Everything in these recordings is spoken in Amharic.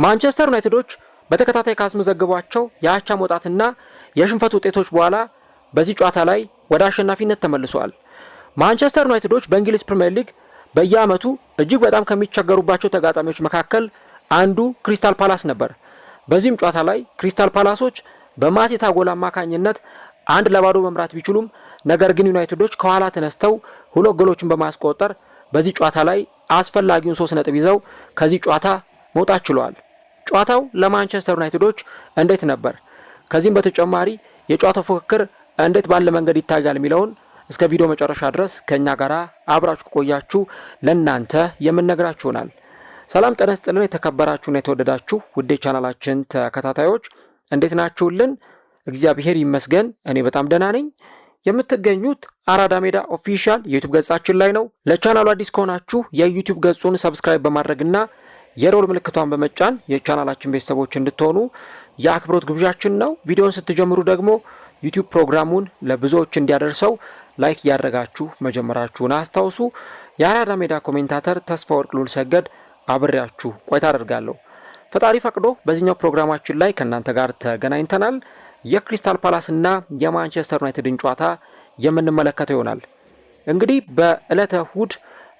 ማንቸስተር ዩናይትዶች በተከታታይ ካስመዘገቧቸው የአቻ መውጣትና የሽንፈት ውጤቶች በኋላ በዚህ ጨዋታ ላይ ወደ አሸናፊነት ተመልሰዋል። ማንቸስተር ዩናይትዶች በእንግሊዝ ፕሪሚየር ሊግ በየዓመቱ እጅግ በጣም ከሚቸገሩባቸው ተጋጣሚዎች መካከል አንዱ ክሪስታል ፓላስ ነበር። በዚህም ጨዋታ ላይ ክሪስታል ፓላሶች በማቴታ ጎል አማካኝነት 1-0 መምራት ቢችሉም ነገር ግን ዩናይትዶች ከኋላ ተነስተው 2 ጎሎችን በማስቆጠር በዚህ ጨዋታ ላይ አስፈላጊውን 3 ነጥብ ይዘው ከዚህ ጨዋታ መውጣት ችለዋል። ጨዋታው ለማንቸስተር ዩናይትዶች እንዴት ነበር? ከዚህም በተጨማሪ የጨዋታው ፉክክር እንዴት ባለ መንገድ ይታያል የሚለውን እስከ ቪዲዮ መጨረሻ ድረስ ከኛ ጋር አብራችሁ ቆያችሁ ለእናንተ የምንነግራችሁናል። ሰላም ጤና ይስጥልን። የተከበራችሁና የተወደዳችሁ ውድ ቻናላችን ተከታታዮች እንዴት ናችሁልን? እግዚአብሔር ይመስገን እኔ በጣም ደህና ነኝ። የምትገኙት አራዳ ሜዳ ኦፊሻል የዩቲዩብ ገጻችን ላይ ነው። ለቻናሉ አዲስ ከሆናችሁ የዩቲዩብ ገጹን ሰብስክራይብ በማድረግና የደወል ምልክቷን በመጫን የቻናላችን ቤተሰቦች እንድትሆኑ የአክብሮት ግብዣችን ነው። ቪዲዮውን ስትጀምሩ ደግሞ ዩቲዩብ ፕሮግራሙን ለብዙዎች እንዲያደርሰው ላይክ እያደረጋችሁ መጀመራችሁን አስታውሱ። የአራዳ ሜዳ ኮሜንታተር ተስፋ ወርቅ ሉል ሰገድ አብሬያችሁ ቆይታ አደርጋለሁ። ፈጣሪ ፈቅዶ በዚህኛው ፕሮግራማችን ላይ ከእናንተ ጋር ተገናኝተናል። የክሪስታል ፓላስና የማንቸስተር ዩናይትድን ጨዋታ የምንመለከተው ይሆናል። እንግዲህ በዕለተ እሁድ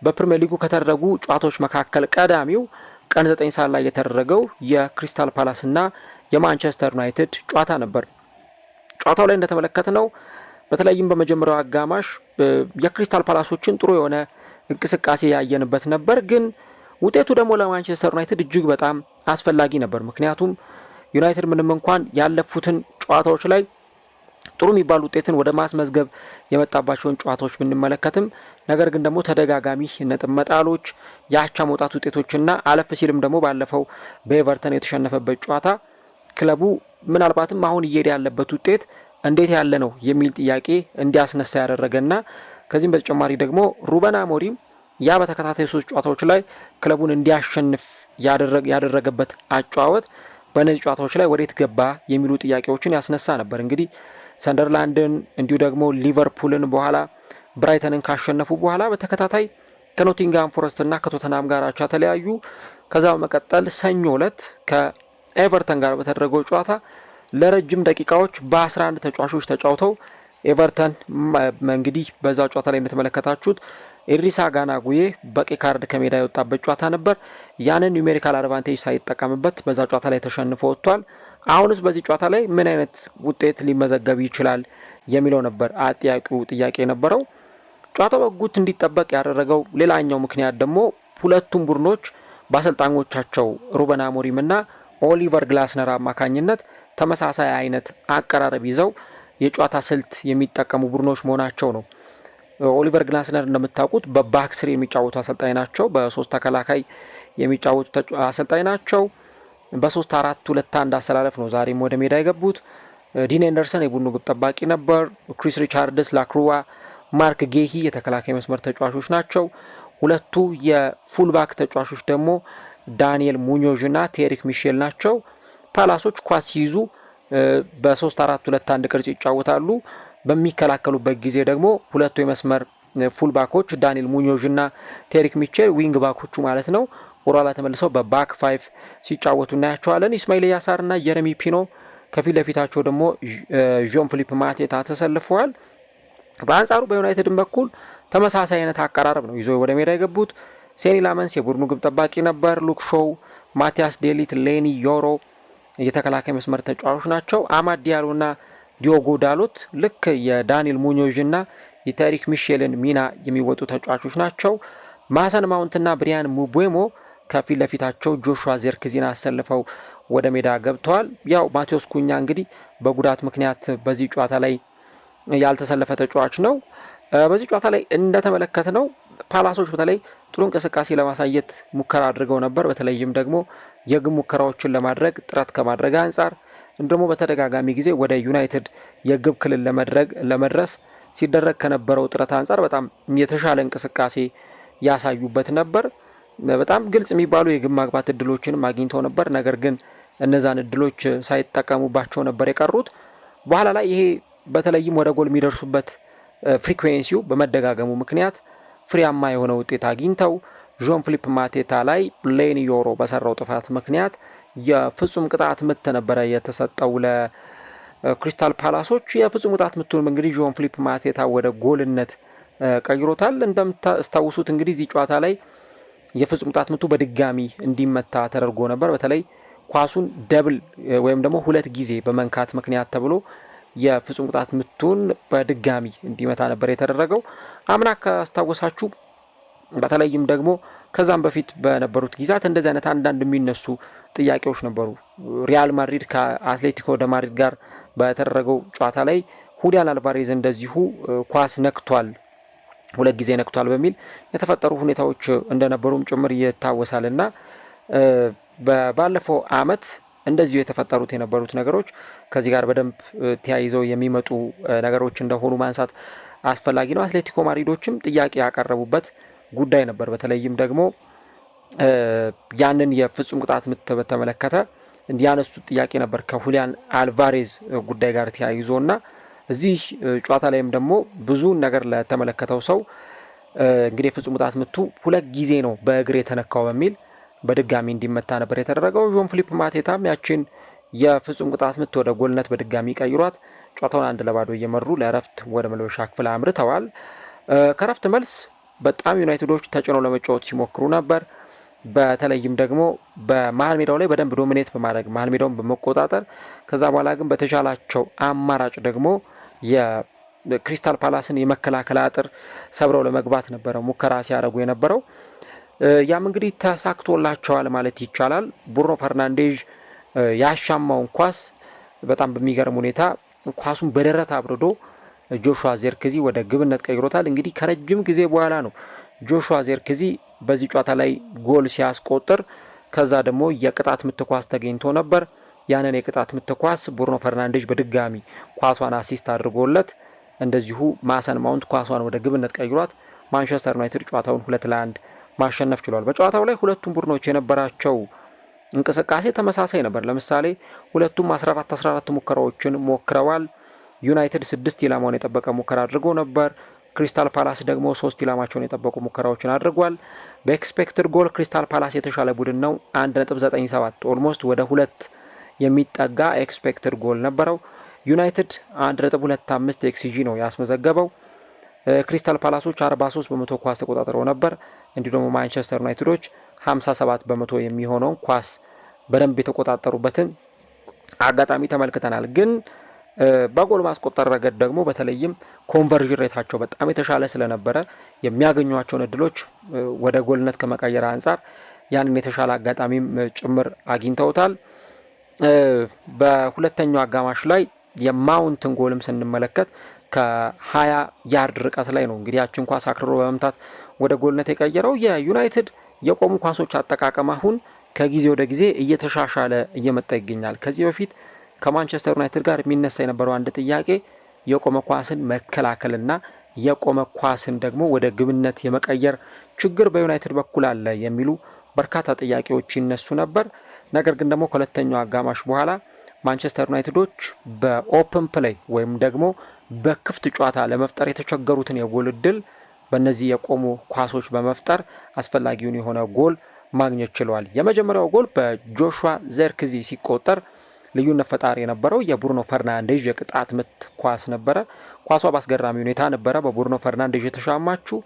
በፕሪሚየር ሊጉ ከተደረጉ ጨዋታዎች መካከል ቀዳሚው ቀን 9 ሰዓት ላይ የተደረገው የክሪስታል ፓላስና የማንቸስተር ዩናይትድ ጨዋታ ነበር። ጨዋታው ላይ እንደተመለከትነው በተለይም በመጀመሪያው አጋማሽ የክሪስታል ፓላሶችን ጥሩ የሆነ እንቅስቃሴ ያየንበት ነበር። ግን ውጤቱ ደግሞ ለማንቸስተር ዩናይትድ እጅግ በጣም አስፈላጊ ነበር። ምክንያቱም ዩናይትድ ምንም እንኳን ያለፉትን ጨዋታዎች ላይ ጥሩ የሚባል ውጤትን ወደ ማስመዝገብ የመጣባቸውን ጨዋታዎች ብንመለከትም ነገር ግን ደግሞ ተደጋጋሚ ነጥብ መጣሎች፣ የአቻ መውጣት ውጤቶችና አለፍ ሲልም ደግሞ ባለፈው በኤቨርተን የተሸነፈበት ጨዋታ ክለቡ ምናልባትም አሁን እየሄደ ያለበት ውጤት እንዴት ያለ ነው የሚል ጥያቄ እንዲያስነሳ ያደረገና ከዚህም በተጨማሪ ደግሞ ሩበን አሞሪም ያ በተከታታይ 3 ጨዋታዎች ላይ ክለቡን እንዲያሸንፍ ያደረገበት አጨዋወት በእነዚህ ጨዋታዎች ላይ ወዴት ገባ የሚሉ ጥያቄዎችን ያስነሳ ነበር። እንግዲህ ሰንደርላንድን እንዲሁ ደግሞ ሊቨርፑልን በኋላ ብራይተንን ካሸነፉ በኋላ በተከታታይ ከኖቲንጋም ፎረስትና ከቶተናም ጋር አቻ ተለያዩ። ከዛ በመቀጠል ሰኞ ዕለት ከኤቨርተን ጋር በተደረገው ጨዋታ ለረጅም ደቂቃዎች በ11 ተጫዋቾች ተጫውተው ኤቨርተን እንግዲህ በዛ ጨዋታ ላይ እንደተመለከታችሁት ኢድሪሳ ጋና ጉዬ በቀይ ካርድ ከሜዳ የወጣበት ጨዋታ ነበር። ያንን ኒውሜሪካል አድቫንቴጅ ሳይጠቀምበት በዛ ጨዋታ ላይ ተሸንፎ ወጥቷል። አሁንስ በዚህ ጨዋታ ላይ ምን አይነት ውጤት ሊመዘገብ ይችላል የሚለው ነበር አጥያቂው ጥያቄ የነበረው። ጨዋታው በጉጉት እንዲጠበቅ ያደረገው ሌላኛው ምክንያት ደግሞ ሁለቱም ቡድኖች በአሰልጣኞቻቸው ሩበን አሞሪም እና ኦሊቨር ግላስነር አማካኝነት ተመሳሳይ አይነት አቀራረብ ይዘው የጨዋታ ስልት የሚጠቀሙ ቡድኖች መሆናቸው ነው። ኦሊቨር ግላስነር እንደምታውቁት በባክ ስሪ የሚጫወቱ አሰልጣኝ ናቸው። በ3 ተከላካይ የሚጫወቱ አሰልጣኝ ናቸው። በ3-4-2-1 አሰላለፍ ነው ዛሬም ወደ ሜዳ የገቡት። ዲን ኤንደርሰን የቡድኑ ግብ ጠባቂ ነበር። ክሪስ ሪቻርድስ፣ ላክሩዋ፣ ማርክ ጌሂ የተከላካይ መስመር ተጫዋቾች ናቸው። ሁለቱ የፉልባክ ተጫዋቾች ደግሞ ዳንኤል ሙኞዥ እና ቴሪክ ሚሼል ናቸው። ፓላሶች ኳስ ሲይዙ በ3-4-2-1 ቅርጽ ይጫወታሉ። በሚከላከሉበት ጊዜ ደግሞ ሁለቱ የመስመር ፉልባኮች ዳንኤል ሙኞዥ እና ቴሪክ ሚቼል ዊንግ ባኮቹ ማለት ነው ወራላ ተመልሰው በባክ 5 ሲጫወቱ እናያቸዋለን። ኢስማኤል ያሳር እና የረሚ ፒኖ ከፊት ለፊታቸው ደግሞ ዦን ፊሊፕ ማቴታ ተሰልፈዋል። በአንጻሩ በዩናይትድን በኩል ተመሳሳይ አይነት አቀራረብ ነው ይዞ ወደ ሜዳ የገቡት። ሴኒ ላመንስ የቡድኑ ግብ ጠባቂ ነበር። ሉክ ሾው፣ ማቲያስ ዴሊት፣ ሌኒ ዮሮ የተከላካይ መስመር ተጫዋቾች ናቸው። አማድ ዲያሎ እና ዲዮጎ ዳሎት ልክ የዳንኤል ሙኞዥ እና የቴሪክ ሚሼልን ሚና የሚወጡ ተጫዋቾች ናቸው። ማሰን ማውንትና ብሪያን ሙቤሞ ከፊት ለፊታቸው ጆሹዋ ዜርክዚን አሰልፈው ወደ ሜዳ ገብተዋል። ያው ማቴዎስ ኩኛ እንግዲህ በጉዳት ምክንያት በዚህ ጨዋታ ላይ ያልተሰለፈ ተጫዋች ነው። በዚህ ጨዋታ ላይ እንደተመለከትነው ፓላሶች በተለይ ጥሩ እንቅስቃሴ ለማሳየት ሙከራ አድርገው ነበር። በተለይም ደግሞ የግብ ሙከራዎችን ለማድረግ ጥረት ከማድረግ አንጻር እንደሞ በተደጋጋሚ ጊዜ ወደ ዩናይትድ የግብ ክልል ለመድረስ ሲደረግ ከነበረው ጥረት አንጻር በጣም የተሻለ እንቅስቃሴ ያሳዩበት ነበር። በጣም ግልጽ የሚባሉ የግብ ማግባት እድሎችንም አግኝተው ነበር። ነገር ግን እነዛን እድሎች ሳይጠቀሙባቸው ነበር የቀሩት። በኋላ ላይ ይሄ በተለይም ወደ ጎል የሚደርሱበት ፍሪኩዌንሲው በመደጋገሙ ምክንያት ፍሬያማ የሆነ ውጤት አግኝተው ዦን ፊሊፕ ማቴታ ላይ ሌኒ ዮሮ በሰራው ጥፋት ምክንያት የፍጹም ቅጣት ምት ነበረ የተሰጠው ለክሪስታል ፓላሶች። የፍጹም ቅጣት ምቱን እንግዲህ ጆን ፊሊፕ ማቴታ ወደ ጎልነት ቀይሮታል። እንደምታስታውሱት እንግዲህ እዚህ ጨዋታ ላይ የፍጹም ቅጣት ምቱ በድጋሚ እንዲመታ ተደርጎ ነበር። በተለይ ኳሱን ደብል ወይም ደግሞ 2 ጊዜ በመንካት ምክንያት ተብሎ የፍጹም ቅጣት ምቱን በድጋሚ እንዲመታ ነበር የተደረገው። አምና ካስታወሳችሁ በተለይም ደግሞ ከዛም በፊት በነበሩት ጊዜያት እንደዚህ አይነት አንዳንድ የሚነሱ ጥያቄዎች ነበሩ። ሪያል ማድሪድ ከአትሌቲኮ ደ ማድሪድ ጋር በተደረገው ጨዋታ ላይ ሁሊያን አልቫሬዝ እንደዚሁ ኳስ ነክቷል፣ 2 ጊዜ ነክቷል በሚል የተፈጠሩ ሁኔታዎች እንደነበሩም ጭምር ይታወሳልና ባለፈው አመት እንደዚሁ የተፈጠሩት የነበሩት ነገሮች ከዚህ ጋር በደንብ ተያይዘው የሚመጡ ነገሮች እንደሆኑ ማንሳት አስፈላጊ ነው። አትሌቲኮ ማድሪዶችም ጥያቄ ያቀረቡበት ጉዳይ ነበር። በተለይም ደግሞ ያንን የፍጹም ቅጣት ምት በተመለከተ እንዲያነሱት ጥያቄ ነበር ከሁሊያን አልቫሬዝ ጉዳይ ጋር ተያይዞና እዚህ ጨዋታ ላይም ደግሞ ብዙ ነገር ለተመለከተው ሰው እንግዲህ የፍጹም ቅጣት ምቱ 2 ጊዜ ነው በእግር የተነካው በሚል በድጋሚ እንዲመታ ነበር የተደረገው። ጆን ፊሊፕ ማቴታም ያችን የፍጹም ቅጣት ምት ወደ ጎልነት በድጋሚ ቀይሯት ጨዋታውን 1-0 እየመሩ ለእረፍት ወደ መልበሻ ክፍል አምርተዋል። ከእረፍት መልስ በጣም ዩናይትዶች ተጭነው ለመጫወት ሲሞክሩ ነበር። በተለይም ደግሞ በመሀል ሜዳው ላይ በደንብ ዶሚኔት በማድረግ መሀል ሜዳውን በመቆጣጠር ከዛ በኋላ ግን በተሻላቸው አማራጭ ደግሞ የክሪስታል ፓላስን የመከላከል አጥር ሰብረው ለመግባት ነበረ ሙከራ ሲያደርጉ የነበረው። ያም እንግዲህ ተሳክቶላቸዋል ማለት ይቻላል። ብሩኖ ፈርናንዴዥ ያሻማውን ኳስ በጣም በሚገርም ሁኔታ ኳሱን በደረት አብርዶ ጆሹዋ ዜርክዚ ወደ ግብነት ቀይሮታል። እንግዲህ ከረጅም ጊዜ በኋላ ነው ጆሹዋ ዜርክዚ በዚህ ጨዋታ ላይ ጎል ሲያስቆጥር። ከዛ ደግሞ የቅጣት ምት ኳስ ተገኝቶ ነበር። ያንን የቅጣት ምት ኳስ ብሩኖ ፈርናንዴዥ በድጋሚ ኳሷን አሲስት አድርጎለት እንደዚሁ ማሰን ማውንት ኳሷን ወደ ግብነት ቀይሯት ማንቸስተር ዩናይትድ ጨዋታውን 2-1 ማሸነፍ ችሏል። በጨዋታው ላይ ሁለቱም ቡድኖች የነበራቸው እንቅስቃሴ ተመሳሳይ ነበር። ለምሳሌ ሁለቱም 14 ሙከራዎችን ሞክረዋል። ዩናይትድ 6 ኢላማውን የጠበቀ ሙከራ አድርጎ ነበር። ክሪስታል ፓላስ ደግሞ 3 ኢላማቸውን የጠበቁ ሙከራዎችን አድርጓል። በኤክስፔክትድ ጎል ክሪስታል ፓላስ የተሻለ ቡድን ነው። 1.97 ኦልሞስት ወደ 2 የሚጠጋ ኤክስፔክትድ ጎል ነበረው። ዩናይትድ 1.25 ኤክስጂ ነው ያስመዘገበው። ክሪስታል ፓላሶች 43 በመቶ ኳስ ተቆጣጥረው ነበር። እንዲሁ ደግሞ ማንቸስተር ዩናይትዶች 57 በመቶ የሚሆነውን ኳስ በደንብ የተቆጣጠሩበትን አጋጣሚ ተመልክተናል። ግን በጎል ማስቆጠር ረገድ ደግሞ በተለይም ኮንቨርዥን ሬታቸው በጣም የተሻለ ስለነበረ የሚያገኟቸውን እድሎች ወደ ጎልነት ከመቀየር አንጻር ያንን የተሻለ አጋጣሚም ጭምር አግኝተውታል። በሁለተኛው አጋማሽ ላይ የማውንትን ጎልም ስንመለከት ከ20 ያርድ ርቀት ላይ ነው እንግዲህ ያችን ኳስ አክርሮ በመምታት ወደ ጎልነት የቀየረው። የዩናይትድ የቆሙ ኳሶች አጠቃቀም አሁን ከጊዜ ወደ ጊዜ እየተሻሻለ እየመጣ ይገኛል። ከዚህ በፊት ከማንቸስተር ዩናይትድ ጋር የሚነሳ የነበረው አንድ ጥያቄ የቆመ ኳስን መከላከልና የቆመ ኳስን ደግሞ ወደ ግብነት የመቀየር ችግር በዩናይትድ በኩል አለ የሚሉ በርካታ ጥያቄዎች ይነሱ ነበር። ነገር ግን ደግሞ ከሁለተኛው አጋማሽ በኋላ ማንቸስተር ዩናይትዶች በኦፕን ፕሌይ ወይም ደግሞ በክፍት ጨዋታ ለመፍጠር የተቸገሩትን የጎል እድል በእነዚህ የቆሙ ኳሶች በመፍጠር አስፈላጊውን የሆነ ጎል ማግኘት ችለዋል። የመጀመሪያው ጎል በጆሹዋ ዜርክዚ ሲቆጠር ልዩነት ፈጣሪ የነበረው የብሩኖ ፈርናንዴዥ የቅጣት ምት ኳስ ነበረ። ኳሷ በአስገራሚ ሁኔታ ነበረ በብሩኖ ፈርናንዴዥ የተሻማችው።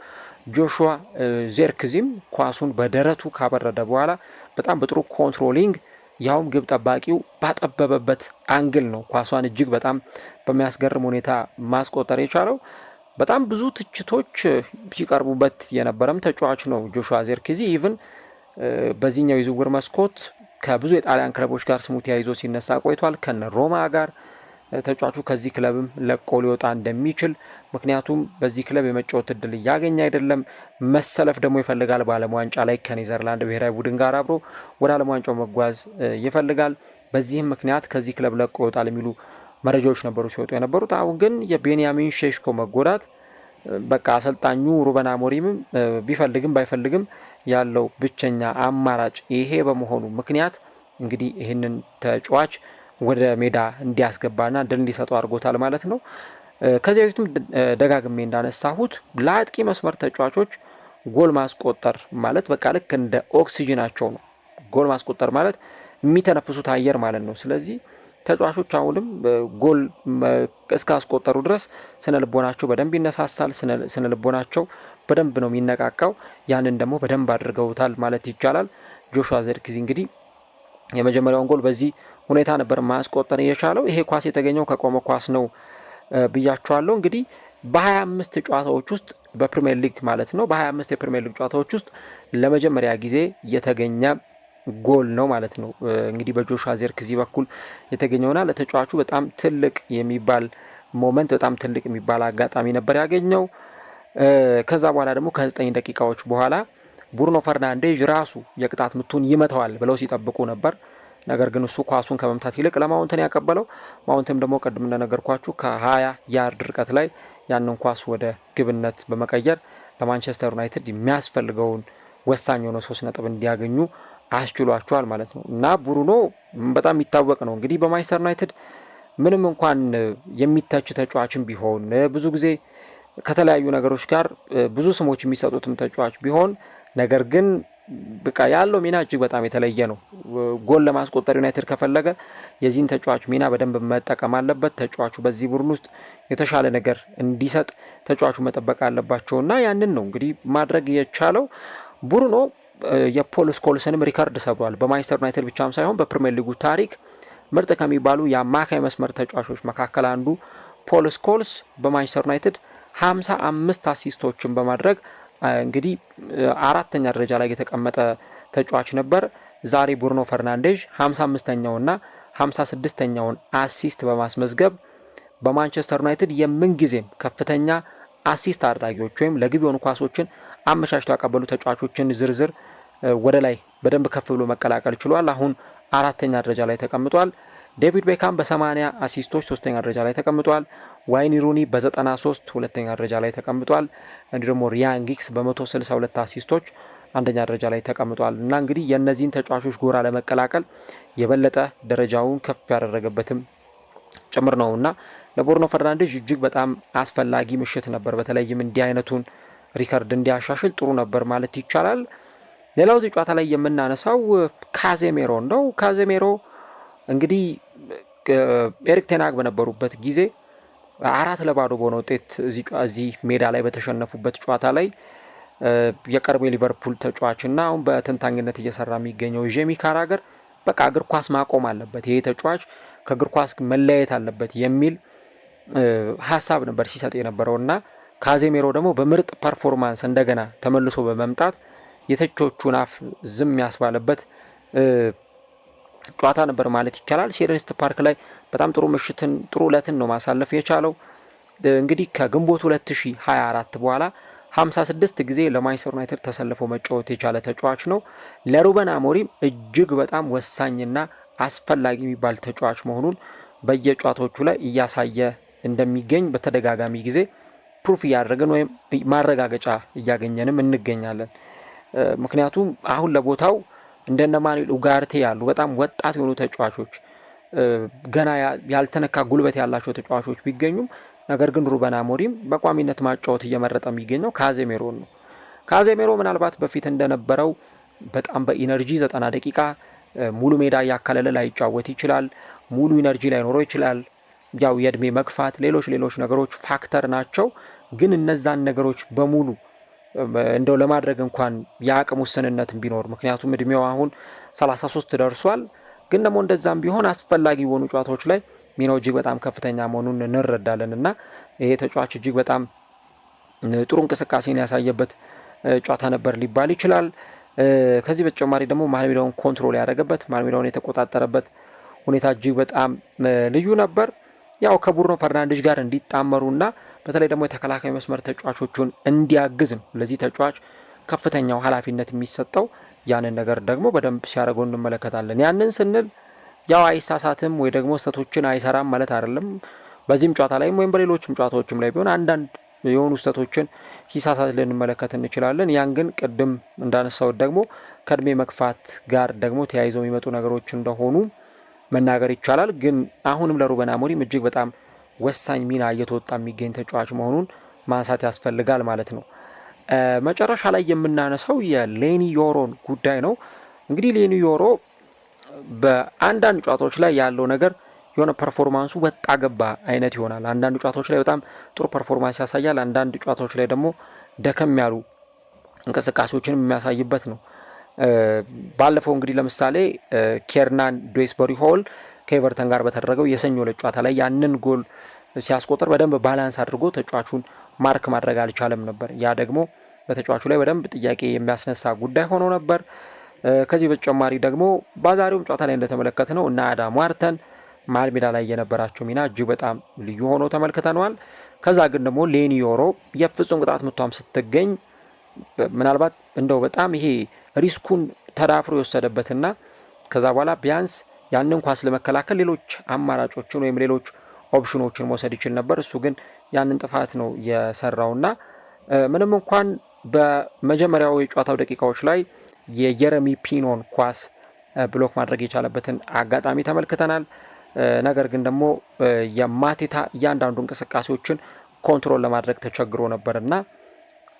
ጆሹዋ ዜርክዚም ኳሱን በደረቱ ካበረደ በኋላ በጣም በጥሩ ኮንትሮሊንግ ያውም ግብ ጠባቂው ባጠበበበት አንግል ነው ኳሷን እጅግ በጣም በሚያስገርም ሁኔታ ማስቆጠር የቻለው። በጣም ብዙ ትችቶች ሲቀርቡበት የነበረም ተጫዋች ነው ጆሹዋ ዜርክዚ። ኢቭን በዚህኛው የዝውውር መስኮት ከብዙ የጣሊያን ክለቦች ጋር ስሙ ተያይዞ ሲነሳ ቆይቷል። ከነ ሮማ ጋር ተጫዋቹ ከዚህ ክለብም ለቆ ሊወጣ እንደሚችል፣ ምክንያቱም በዚህ ክለብ የመጫወት እድል እያገኘ አይደለም፣ መሰለፍ ደግሞ ይፈልጋል በዓለም ዋንጫ ላይ ከኔዘርላንድ ብሔራዊ ቡድን ጋር አብሮ ወደ ዓለም ዋንጫው መጓዝ ይፈልጋል። በዚህም ምክንያት ከዚህ ክለብ ለቆ ይወጣል የሚሉ መረጃዎች ነበሩ ሲወጡ የነበሩት። አሁን ግን የቤንያሚን ሼሽኮ መጎዳት በቃ አሰልጣኙ ሩበን አሞሪምም ቢፈልግም ባይፈልግም ያለው ብቸኛ አማራጭ ይሄ በመሆኑ ምክንያት እንግዲህ ይህንን ተጫዋች ወደ ሜዳ እንዲያስገባና ድል እንዲሰጠው አድርጎታል ማለት ነው። ከዚህ በፊትም ደጋግሜ እንዳነሳሁት ለአጥቂ መስመር ተጫዋቾች ጎል ማስቆጠር ማለት በቃ ልክ እንደ ኦክሲጅናቸው ነው። ጎል ማስቆጠር ማለት የሚተነፍሱት አየር ማለት ነው። ስለዚህ ተጫዋቾች አሁንም ጎል እስካስቆጠሩ ድረስ ስነ ልቦናቸው በደንብ ይነሳሳል፣ ስነ ልቦናቸው በደንብ ነው የሚነቃቃው። ያንን ደግሞ በደንብ አድርገውታል ማለት ይቻላል። ጆሹዋ ዚርክዚ እንግዲህ የመጀመሪያውን ጎል በዚህ ሁኔታ ነበር ማስቆጠር የቻለው። ይሄ ኳስ የተገኘው ከቆመ ኳስ ነው ብያቸዋለሁ። እንግዲህ በ25 ጨዋታዎች ውስጥ በፕሪሚየር ሊግ ማለት ነው በ25 የፕሪሚየር ሊግ ጨዋታዎች ውስጥ ለመጀመሪያ ጊዜ የተገኘ ጎል ነው ማለት ነው። እንግዲህ በጆሹዋ ዚርክዚ በኩል የተገኘውና ለተጫዋቹ በጣም ትልቅ የሚባል ሞመንት በጣም ትልቅ የሚባል አጋጣሚ ነበር ያገኘው። ከዛ በኋላ ደግሞ ከ9 ደቂቃዎች በኋላ ብሩኖ ፈርናንዴዝ ራሱ የቅጣት ምቱን ይመታዋል ብለው ሲጠብቁ ነበር። ነገር ግን እሱ ኳሱን ከመምታት ይልቅ ለማውንትን ያቀበለው። ማውንትም ደግሞ ቅድም እንደነገርኳችሁ ከ20 ያርድ ርቀት ላይ ያንን ኳስ ወደ ግብነት በመቀየር ለማንቸስተር ዩናይትድ የሚያስፈልገውን ወሳኝ የሆነ 3 ነጥብ እንዲያገኙ አስችሏቸዋል ማለት ነው። እና ብሩኖ በጣም የሚታወቅ ነው እንግዲህ በማንቸስተር ዩናይትድ ምንም እንኳን የሚተች ተጫዋችም ቢሆን ብዙ ጊዜ ከተለያዩ ነገሮች ጋር ብዙ ስሞች የሚሰጡትም ተጫዋች ቢሆን ነገር ግን በቃ ያለው ሚና እጅግ በጣም የተለየ ነው። ጎል ለማስቆጠር ዩናይትድ ከፈለገ የዚህን ተጫዋች ሚና በደንብ መጠቀም አለበት። ተጫዋቹ በዚህ ቡድን ውስጥ የተሻለ ነገር እንዲሰጥ ተጫዋቹ መጠበቅ አለባቸውና ያንን ነው እንግዲህ ማድረግ የቻለው። ብሩኖ የፖል ስኮልስንም ሪካርድ ሰብሯል። በማንቸስተር ዩናይትድ ብቻም ሳይሆን በፕሪሚየር ሊጉ ታሪክ ምርጥ ከሚባሉ የአማካይ መስመር ተጫዋቾች መካከል አንዱ ፖል ስኮልስ በማንቸስተር ዩናይትድ 55 አሲስቶችን በማድረግ እንግዲህ 4ኛ ደረጃ ላይ የተቀመጠ ተጫዋች ነበር። ዛሬ ብሩኖ ፈርናንዴዝ 55ኛውና 56ኛውን አሲስት በማስመዝገብ በማንቸስተር ዩናይትድ የምንጊዜም ከፍተኛ አሲስት አድራጊዎች ወይም ለግብ የሆኑ ኳሶችን አመቻችተው ያቀበሉ ተጫዋቾችን ዝርዝር ወደ ላይ በደንብ ከፍ ብሎ መቀላቀል ችሏል። አሁን 4ኛ ደረጃ ላይ ተቀምጧል። ዴቪድ ቤካም በ80 አሲስቶች 3ኛ ደረጃ ላይ ተቀምጧል። ዋይኒ ሩኒ በ93 2ኛ ደረጃ ላይ ተቀምጧል። እንዲሁ ደግሞ ሪያን ጊግስ በ162 አሲስቶች 1ኛ ደረጃ ላይ ተቀምጧል። እና እንግዲህ የእነዚህን ተጫዋቾች ጎራ ለመቀላቀል የበለጠ ደረጃውን ከፍ ያደረገበትም ጭምር ነው እና ለብሩኖ ፈርናንዴዝ እጅግ በጣም አስፈላጊ ምሽት ነበር። በተለይም እንዲህ አይነቱን ሪከርድ እንዲያሻሽል ጥሩ ነበር ማለት ይቻላል። ሌላው እዚህ ጨዋታ ላይ የምናነሳው ካዜሜሮ ነው። ካዜሜሮ እንግዲህ ኤሪክ ቴን ሃግ በነበሩበት ጊዜ 4-0 በሆነ ውጤት እዚህ ሜዳ ላይ በተሸነፉበት ጨዋታ ላይ የቀድሞ የሊቨርፑል ተጫዋችና አሁን በተንታኝነት እየሰራ የሚገኘው ጄሚ ካራገር በቃ እግር ኳስ ማቆም አለበት፣ ይሄ ተጫዋች ከእግር ኳስ መለያየት አለበት የሚል ሀሳብ ነበር ሲሰጥ የነበረው እና ካዜሜሮ ደግሞ በምርጥ ፐርፎርማንስ እንደገና ተመልሶ በመምጣት የተቾቹን አፍ ዝም ያስባለበት ጨዋታ ነበር ማለት ይቻላል። ሴልኸርስት ፓርክ ላይ በጣም ጥሩ ምሽትን ጥሩ ዕለትን ነው ማሳለፍ የቻለው። እንግዲህ ከግንቦት 2024 በኋላ 56 ጊዜ ለማንቸስተር ዩናይትድ ተሰልፎ መጫወት የቻለ ተጫዋች ነው። ለሩበን አሞሪም እጅግ በጣም ወሳኝና አስፈላጊ የሚባል ተጫዋች መሆኑን በየጨዋታዎቹ ላይ እያሳየ እንደሚገኝ በተደጋጋሚ ጊዜ ፕሩፍ እያደረግን ወይም ማረጋገጫ እያገኘንም እንገኛለን። ምክንያቱም አሁን ለቦታው እንደነ ማኑኤል ኡጋርቴ ያሉ በጣም ወጣት የሆኑ ተጫዋቾች ገና ያልተነካ ጉልበት ያላቸው ተጫዋቾች ቢገኙም ነገር ግን ሩበን አሞሪም በቋሚነት ማጫወት እየመረጠ የሚገኘው ካዜሜሮን ነው። ካዜሜሮ ምናልባት በፊት እንደነበረው በጣም በኢነርጂ 90 ደቂቃ ሙሉ ሜዳ እያካለለ ላይጫወት ይችላል። ሙሉ ኢነርጂ ላይኖረው ይችላል። ያው የእድሜ መግፋት ሌሎች ነገሮች ፋክተር ናቸው። ግን እነዛን ነገሮች በሙሉ እንደው ለማድረግ እንኳን የአቅም ውስንነት ቢኖር ምክንያቱም እድሜው አሁን 33 ደርሷል። ግን ደግሞ እንደዛም ቢሆን አስፈላጊ የሆኑ ጨዋታዎች ላይ ሚናው እጅግ በጣም ከፍተኛ መሆኑን እንረዳለን እና ይሄ ተጫዋች እጅግ በጣም ጥሩ እንቅስቃሴን ያሳየበት ጨዋታ ነበር ሊባል ይችላል። ከዚህ በተጨማሪ ደግሞ መሀል ሜዳውን ኮንትሮል ያደረገበት መሀል ሜዳውን የተቆጣጠረበት ሁኔታ እጅግ በጣም ልዩ ነበር። ያው ከብሩኖ ፈርናንዴዝ ጋር እንዲጣመሩና በተለይ ደግሞ የተከላካይ መስመር ተጫዋቾቹን እንዲያግዝ ነው ለዚህ ተጫዋች ከፍተኛው ኃላፊነት የሚሰጠው። ያንን ነገር ደግሞ በደንብ ሲያደርገው እንመለከታለን። ያንን ስንል ያው አይሳሳትም ወይ ደግሞ ስህተቶችን አይሰራም ማለት አይደለም። በዚህም ጨዋታ ላይም ወይም በሌሎችም ጨዋታዎችም ላይ ቢሆን አንዳንድ የሆኑ ስህተቶችን ሲሳሳት ልንመለከት እንችላለን። ያን ግን ቅድም እንዳነሳሁት ደግሞ ከእድሜ መግፋት ጋር ደግሞ ተያይዘው የሚመጡ ነገሮች እንደሆኑ መናገር ይቻላል። ግን አሁንም ለሩበን አሞሪም እጅግ በጣም ወሳኝ ሚና እየተወጣ የሚገኝ ተጫዋች መሆኑን ማንሳት ያስፈልጋል ማለት ነው። መጨረሻ ላይ የምናነሳው የሌኒ ዮሮን ጉዳይ ነው። እንግዲህ ሌኒ ዮሮ በአንዳንድ ጨዋታዎች ላይ ያለው ነገር የሆነ ፐርፎርማንሱ ወጣ ገባ አይነት ይሆናል። አንዳንድ ጨዋታዎች ላይ በጣም ጥሩ ፐርፎርማንስ ያሳያል፣ አንዳንድ ጨዋታዎች ላይ ደግሞ ደከም ያሉ እንቅስቃሴዎችን የሚያሳይበት ነው። ባለፈው እንግዲህ ለምሳሌ ኬርናን ዱዌስበሪ ሆል ከኤቨርተን ጋር በተደረገው የሰኞ ዕለት ጨዋታ ላይ ያንን ጎል ሲያስቆጥር በደንብ ባላንስ አድርጎ ተጫዋቹን ማርክ ማድረግ አልቻለም ነበር። ያ ደግሞ በተጫዋቹ ላይ በደንብ ጥያቄ የሚያስነሳ ጉዳይ ሆኖ ነበር። ከዚህ በተጨማሪ ደግሞ በዛሬውም ጨዋታ ላይ እንደተመለከትነው እና አዳም ዋርተን መሀል ሜዳ ላይ የነበራቸው ሚና እጅግ በጣም ልዩ ሆኖ ተመልክተነዋል። ከዛ ግን ደግሞ ሌኒ ዮሮ የፍጹም ቅጣት ምቷም ስትገኝ ምናልባት እንደው በጣም ይሄ ሪስኩን ተዳፍሮ የወሰደበትና ከዛ በኋላ ቢያንስ ያንን ኳስ ለመከላከል ሌሎች አማራጮችን ወይም ሌሎች ኦፕሽኖችን መውሰድ ይችል ነበር። እሱ ግን ያንን ጥፋት ነው የሰራውና ምንም እንኳን በመጀመሪያው የጨዋታው ደቂቃዎች ላይ የጀረሚ ፒኖን ኳስ ብሎክ ማድረግ የቻለበትን አጋጣሚ ተመልክተናል። ነገር ግን ደግሞ የማቴታ እያንዳንዱ እንቅስቃሴዎችን ኮንትሮል ለማድረግ ተቸግሮ ነበርና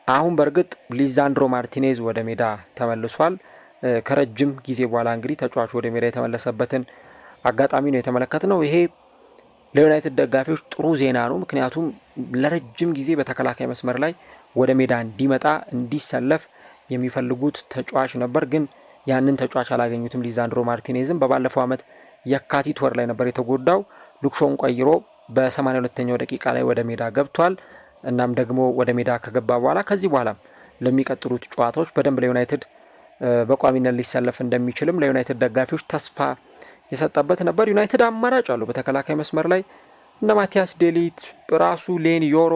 አሁን በእርግጥ ሊዛንድሮ ማርቲኔዝ ወደ ሜዳ ተመልሷል። ከረጅም ጊዜ በኋላ እንግዲህ ተጫዋቹ ወደ ሜዳ የተመለሰበትን አጋጣሚ ነው የተመለከትነው። ይሄ ለዩናይትድ ደጋፊዎች ጥሩ ዜና ነው። ምክንያቱም ለረጅም ጊዜ በተከላካይ መስመር ላይ ወደ ሜዳ እንዲመጣ እንዲሰለፍ የሚፈልጉት ተጫዋች ነበር፣ ግን ያንን ተጫዋች አላገኙትም። ሊዛንድሮ ማርቲኔዝም በባለፈው ዓመት የካቲት ወር ላይ ነበር የተጎዳው። ሉክሾውን ቀይሮ በ82ኛው ደቂቃ ላይ ወደ ሜዳ ገብቷል። እናም ደግሞ ወደ ሜዳ ከገባ በኋላ ከዚህ በኋላ ለሚቀጥሉት ጨዋታዎች በደንብ ለዩናይትድ በቋሚነት ሊሰለፍ እንደሚችልም ለዩናይትድ ደጋፊዎች ተስፋ የሰጠበት ነበር። ዩናይትድ አማራጭ አለው በተከላካይ መስመር ላይ እነ ማቲያስ ዴሊት፣ ራሱ ሌኒ ዮሮ፣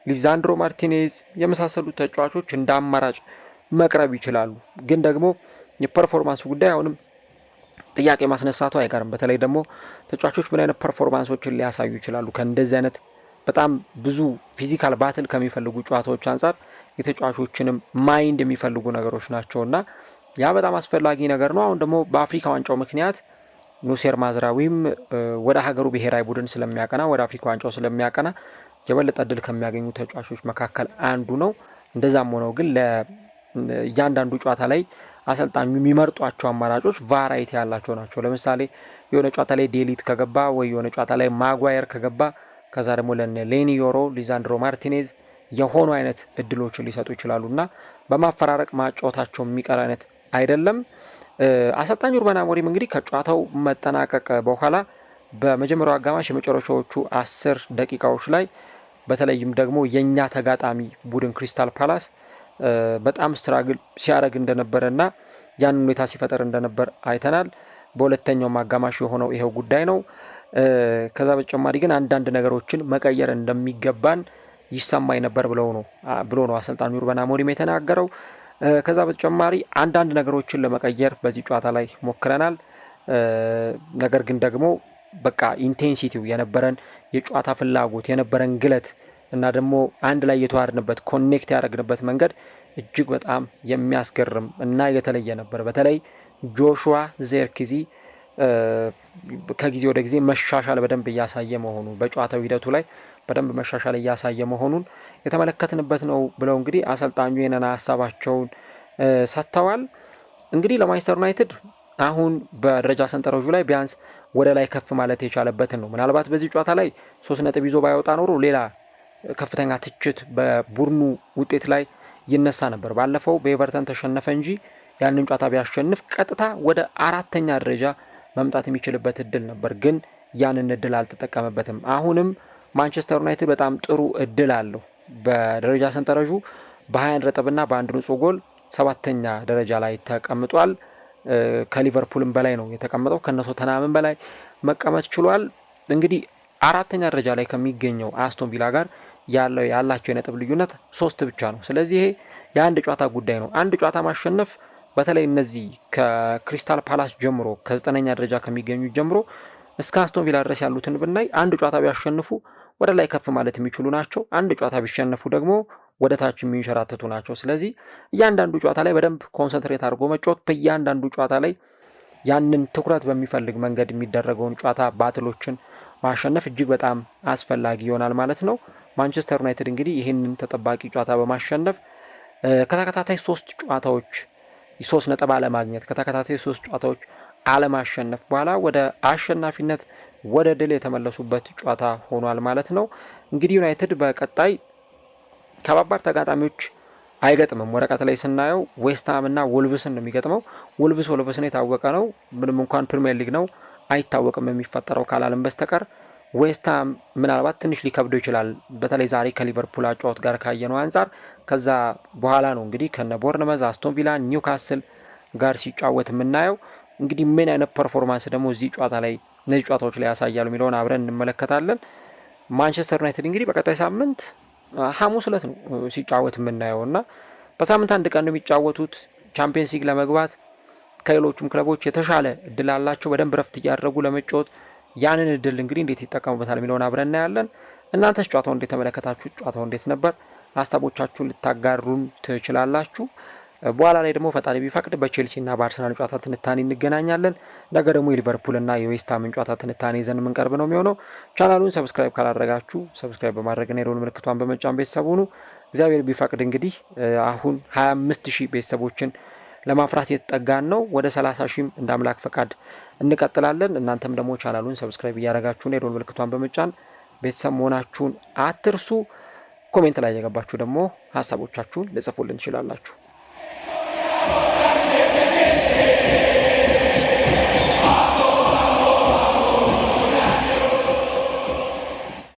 ሊዛንድሮ ማርቲኔዝ የመሳሰሉት ተጫዋቾች እንደ አማራጭ መቅረብ ይችላሉ። ግን ደግሞ የፐርፎርማንስ ጉዳይ አሁንም ጥያቄ ማስነሳቱ አይቀርም። በተለይ ደግሞ ተጫዋቾች ምን አይነት ፐርፎርማንሶችን ሊያሳዩ ይችላሉ ከእንደዚህ አይነት በጣም ብዙ ፊዚካል ባትል ከሚፈልጉ ጨዋታዎች አንጻር የተጫዋቾችንም ማይንድ የሚፈልጉ ነገሮች ናቸውና ያ በጣም አስፈላጊ ነገር ነው። አሁን ደግሞ በአፍሪካ ዋንጫው ምክንያት ኑሴር ማዝራዊም ወደ ሀገሩ ብሔራዊ ቡድን ስለሚያቀና ወደ አፍሪካ ዋንጫው ስለሚያቀና የበለጠ እድል ከሚያገኙ ተጫዋቾች መካከል አንዱ ነው። እንደዛም ሆነው ግን ለእያንዳንዱ ጨዋታ ላይ አሰልጣኙ የሚመርጧቸው አማራጮች ቫራይቲ ያላቸው ናቸው። ለምሳሌ የሆነ ጨዋታ ላይ ዴሊት ከገባ ወይ የሆነ ጨዋታ ላይ ማጓየር ከገባ ከዛ ደግሞ ሌኒ ዮሮ፣ ሊዛንድሮ ማርቲኔዝ የሆኑ አይነት እድሎችን ሊሰጡ ይችላሉ እና በማፈራረቅ ማጫወታቸው የሚቀር አይነት አይደለም። አሰልጣኝ ሩበን አሞሪም እንግዲህ ከጨዋታው መጠናቀቅ በኋላ በመጀመሪያው አጋማሽ የመጨረሻዎቹ 10 ደቂቃዎች ላይ በተለይም ደግሞ የኛ ተጋጣሚ ቡድን ክሪስታል ፓላስ በጣም ስትራግል ሲያደርግ እንደነበረ እና ያንን ሁኔታ ሲፈጠር እንደነበር አይተናል። በሁለተኛውም አጋማሽ የሆነው ይሄው ጉዳይ ነው። ከዛ በተጨማሪ ግን አንዳንድ ነገሮችን መቀየር እንደሚገባን ይሰማኝ ነበር ብሎ ነው አሰልጣኙ ሩበን አሞሪም የተናገረው። ከዛ በተጨማሪ አንዳንድ ነገሮችን ለመቀየር በዚህ ጨዋታ ላይ ሞክረናል። ነገር ግን ደግሞ በቃ ኢንቴንሲቲው የነበረን የጨዋታ ፍላጎት የነበረን ግለት እና ደግሞ አንድ ላይ የተዋርንበት ኮኔክት ያደረግንበት መንገድ እጅግ በጣም የሚያስገርም እና የተለየ ነበር። በተለይ ጆሹዋ ዜርክዚ ከጊዜ ወደ ጊዜ መሻሻል በደንብ እያሳየ መሆኑ በጨዋታው ሂደቱ ላይ በደንብ መሻሻል እያሳየ መሆኑን የተመለከትንበት ነው ብለው እንግዲህ አሰልጣኙ የነና ሀሳባቸውን ሰጥተዋል። እንግዲህ ለማንቸስተር ዩናይትድ አሁን በደረጃ ሰንጠረዡ ላይ ቢያንስ ወደ ላይ ከፍ ማለት የቻለበትን ነው። ምናልባት በዚህ ጨዋታ ላይ 3 ነጥብ ይዞ ባይወጣ ኖሮ ሌላ ከፍተኛ ትችት በቡድኑ ውጤት ላይ ይነሳ ነበር። ባለፈው በኤቨርተን ተሸነፈ እንጂ ያንን ጨዋታ ቢያሸንፍ ቀጥታ ወደ 4ኛ ደረጃ መምጣት የሚችልበት እድል ነበር፣ ግን ያንን እድል አልተጠቀመበትም። አሁንም ማንቸስተር ዩናይትድ በጣም ጥሩ እድል አለው። በደረጃ ሰንጠረዡ በ21 ነጥብና በአንድ ንጹህ ጎል 7ኛ ደረጃ ላይ ተቀምጧል። ከሊቨርፑልም በላይ ነው የተቀመጠው፣ ከቶተንሃምም በላይ መቀመጥ ችሏል። እንግዲህ 4ኛ ደረጃ ላይ ከሚገኘው አስቶን ቪላ ጋር ያላቸው የነጥብ ልዩነት 3 ብቻ ነው። ስለዚህ ይሄ የአንድ ጨዋታ ጉዳይ ነው። አንድ ጨዋታ ማሸነፍ በተለይ እነዚህ ከክሪስታል ፓላስ ጀምሮ ከ9ኛ ደረጃ ከሚገኙ ጀምሮ እስከ አስቶን ቪላ ድረስ ያሉትን ብናይ አንድ ጨዋታ ቢያሸንፉ ወደ ላይ ከፍ ማለት የሚችሉ ናቸው። አንድ ጨዋታ ቢሸነፉ ደግሞ ወደ ታች የሚንሸራተቱ ናቸው። ስለዚህ እያንዳንዱ ጨዋታ ላይ በደንብ ኮንሰንትሬት አድርጎ መጫወት፣ በእያንዳንዱ ጨዋታ ላይ ያንን ትኩረት በሚፈልግ መንገድ የሚደረገውን ጨዋታ ባትሎችን ማሸነፍ እጅግ በጣም አስፈላጊ ይሆናል ማለት ነው። ማንቸስተር ዩናይትድ እንግዲህ ይህንን ተጠባቂ ጨዋታ በማሸነፍ ከተከታታይ 3 ጨዋታዎች 3 ነጥብ አለማግኘት ከተከታታይ 3 ጨዋታዎች አለማሸነፍ በኋላ ወደ አሸናፊነት ወደ ድል የተመለሱበት ጨዋታ ሆኗል ማለት ነው። እንግዲህ ዩናይትድ በቀጣይ ከባባድ ተጋጣሚዎች አይገጥምም። ወረቀት ላይ ስናየው ዌስትሃም እና ወልቭስን ነው የሚገጥመው። ወልቭስን የታወቀ ነው፣ ምንም እንኳን ፕሪሚየር ሊግ ነው አይታወቅም የሚፈጠረው ካላለም በስተቀር። ዌስትሃም ምናልባት ትንሽ ሊከብደው ይችላል፣ በተለይ ዛሬ ከሊቨርፑል አጫወት ጋር ካየነው አንጻር። ከዛ በኋላ ነው እንግዲህ ከነ ቦርንመዝ፣ አስቶን ቪላ፣ ኒውካስል ጋር ሲጫወት የምናየው። እንግዲህ ምን አይነት ፐርፎርማንስ ደግሞ እነዚህ ጨዋታዎች ላይ ያሳያሉ የሚለውን አብረን እንመለከታለን። ማንቸስተር ዩናይትድ እንግዲህ በቀጣይ ሳምንት ሐሙስ ዕለት ነው ሲጫወት የምናየው እና በሳምንት አንድ ቀን ነው የሚጫወቱት። ቻምፒየንስ ሊግ ለመግባት ከሌሎቹም ክለቦች የተሻለ እድል አላቸው። በደንብ ረፍት እያደረጉ ለመጫወት ያንን እድል እንግዲህ እንዴት ይጠቀሙበታል የሚለውን አብረን እናያለን። እናንተስ ጨዋታውን እንዴት ተመለከታችሁ? ጨዋታው እንዴት ነበር? ሀሳቦቻችሁን ልታጋሩን ትችላላችሁ። በኋላ ላይ ደግሞ ፈጣሪ ቢፈቅድ በቼልሲና በአርሰናል ጨዋታ ትንታኔ እንገናኛለን። ነገ ደግሞ የሊቨርፑልና የዌስትሃምን ጨዋታ ትንታኔ ይዘን የምንቀርብ ነው የሚሆነው። ቻናሉን ሰብስክራይብ ካላደረጋችሁ ሰብስክራይብ በማድረግና የደወል ምልክቷን በመጫን ቤተሰብ ሁኑ። እግዚአብሔር ቢፈቅድ እንግዲህ አሁን 25,000 ቤተሰቦችን ለማፍራት የተጠጋን ነው። ወደ 30,000 እንደ አምላክ ፈቃድ እንቀጥላለን። እናንተም ደግሞ ቻናሉን ሰብስክራይብ እያደረጋችሁና የደወል ምልክቷን በመጫን ቤተሰብ መሆናችሁን አትርሱ። ኮሜንት ላይ የገባችሁ ደግሞ ሀሳቦቻችሁን ልጽፉልን ትችላላችሁ።